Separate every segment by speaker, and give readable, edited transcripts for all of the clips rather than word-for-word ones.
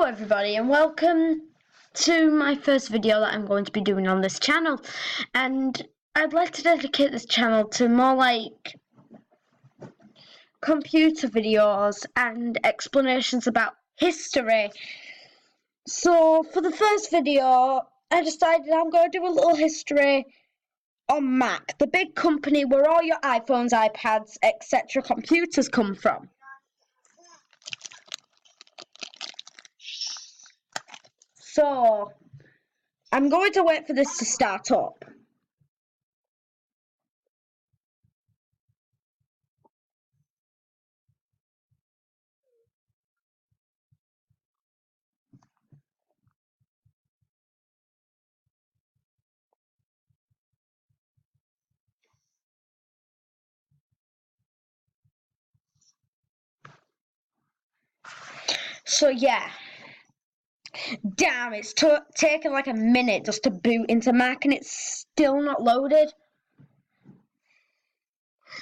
Speaker 1: everybody, and welcome to my first video that I'm going to be doing on this channel. And I'd like to dedicate this channel to more like computer videos and explanations about history. So for the first video, I decided I'm going to do a little history on Mac, the big company where all your iPhones, iPads, etc. computers come from. So, I'm going to wait for this to start up. So yeah, damn, it's taken like a minute just to boot into Mac and it's still not loaded.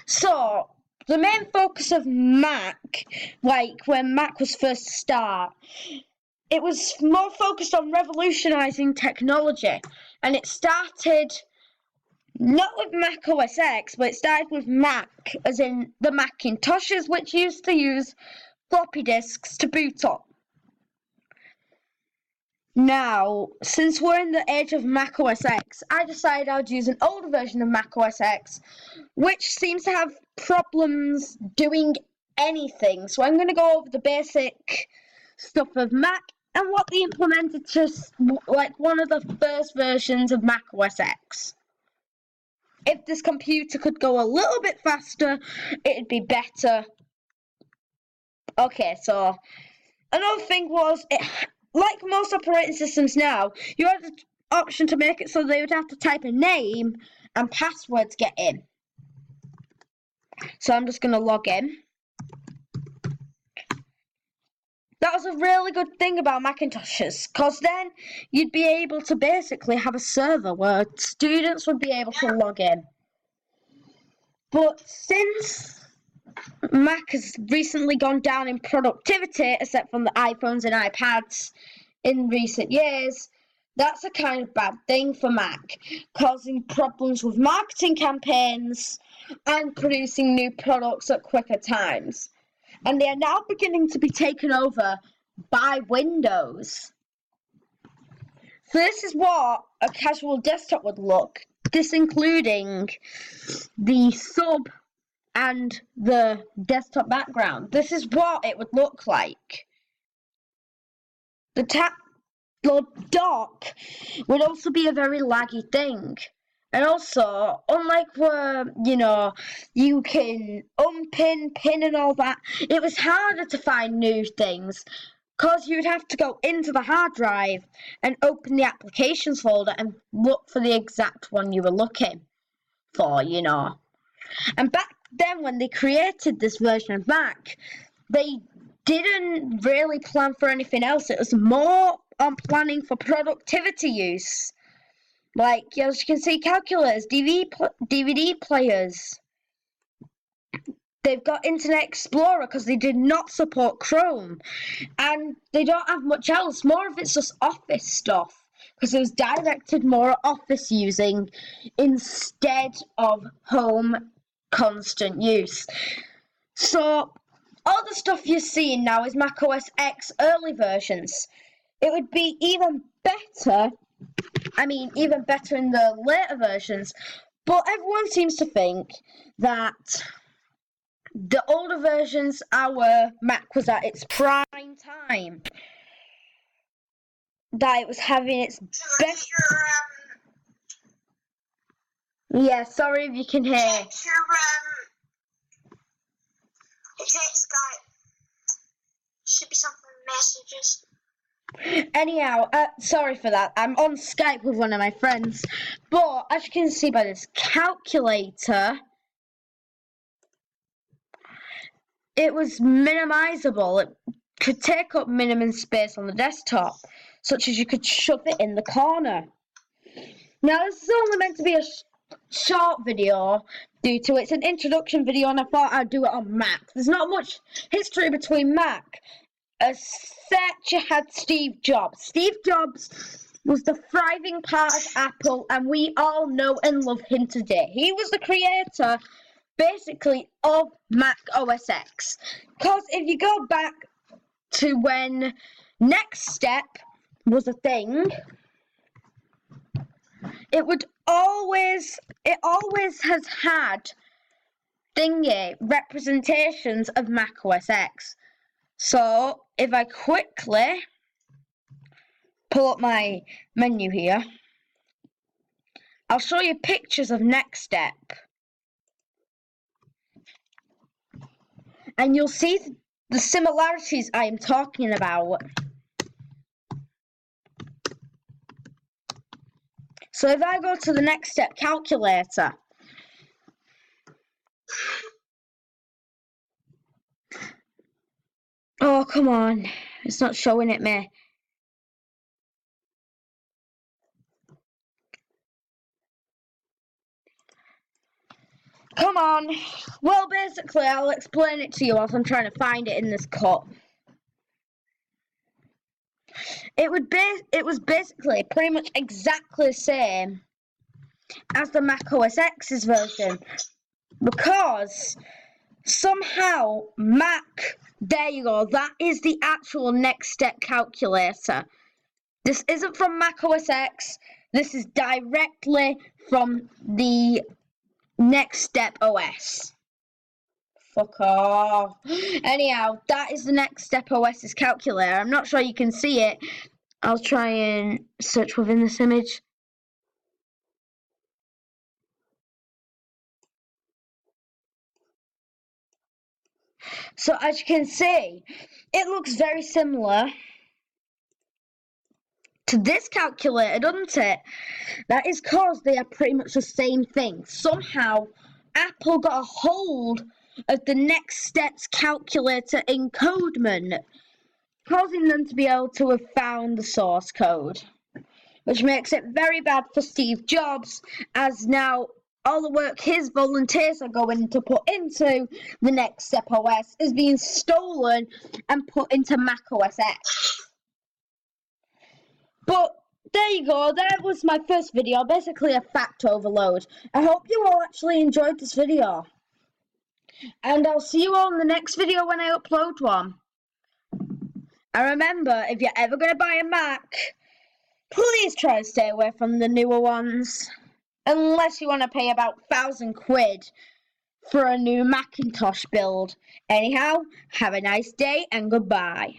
Speaker 1: So, the main focus of Mac, like when Mac was first to start, it was more focused on revolutionizing technology, and it started not with Mac OS X, but it started with Mac, as in the Macintoshes, which used to use floppy disks to boot up. Now, since we're in the age of Mac OS X, I decided I'd use an older version of Mac OS X, which seems to have problems doing anything. So I'm going to go over the basic stuff of Mac and what they implemented to like one of the first versions of Mac OS X. If this computer could go a little bit faster, it'd be better. Okay, so another thing was, like most operating systems now, you had the option to make it so they would have to type a name and password to get in. So I'm just going to log in. That was a really good thing about Macintoshes, because then you'd be able to basically have a server where students would be able to log in. But since Mac has recently gone down in productivity, except from the iPhones and iPads in recent years, that's a kind of bad thing for Mac, causing problems with marketing campaigns and producing new products at quicker times. And they are now beginning to be taken over by Windows. So this is what a casual desktop would look, this including the sub and the desktop background. This is what it would look like. The dock would also be a very laggy thing. And also, unlike where, you can unpin, pin and all that, it was harder to find new things because you'd have to go into the hard drive and open the applications folder and look for the exact one you were looking for, And back then, when they created this version of Mac, they didn't really plan for anything else. It was more on planning for productivity use. Like, as you can see, calculators, DVD players. They've got Internet Explorer because they did not support Chrome. And they don't have much else. More of it's just Office stuff, because it was directed more at Office using instead of home constant use. So, all the stuff you're seeing now is Mac OS X early versions. It would be even better in the later versions, but everyone seems to think that the older versions, our Mac was at its prime time, that it was having its best. Yeah, sorry if you can hear.
Speaker 2: Skype. Should be something messages.
Speaker 1: Anyhow, sorry for that. I'm on Skype with one of my friends. But as you can see by this calculator, it was minimizable. It could take up minimum space on the desktop, such as you could shove it in the corner. Now, this is only meant to be a short video due to it's an introduction video, and I thought I'd do it on Mac. There's not much history between Mac as such, you had Steve Jobs. Steve Jobs was the thriving part of Apple, and we all know and love him today. He was the creator, basically, of Mac OS X. Because if you go back to when Next Step was a thing, it always has had representations of Mac OS X. So if I quickly pull up my menu here, I'll show you pictures of Next Step, and you'll see the similarities I am talking about. So if I go to the Next Step calculator, oh, come on, it's not showing it me. Come on. Well, basically, I'll explain it to you whilst I'm trying to find it in this cut. It was basically pretty much exactly the same as the Mac OS X's version, because somehow Mac, there you go, that is the actual Next Step calculator. This isn't from Mac OS X, this is directly from the Next Step OS. Fuck off. Anyhow, that is the Next Step OS's calculator. I'm not sure you can see it. I'll try and search within this image. So as you can see, it looks very similar to this calculator, doesn't it? That is because they are pretty much the same thing. Somehow, Apple got a hold of the Next Step's calculator encodement, causing them to be able to have found the source code, which makes it very bad for Steve Jobs, as now all the work his volunteers are going to put into the Next Step OS is being stolen and put into Mac OS X. But there you go, that was my first video, basically a fact overload. I hope you all actually enjoyed this video. And I'll see you all in the next video when I upload one. And remember, if you're ever going to buy a Mac, please try and stay away from the newer ones. Unless you want to pay about £1,000 for a new Macintosh build. Anyhow, have a nice day and goodbye.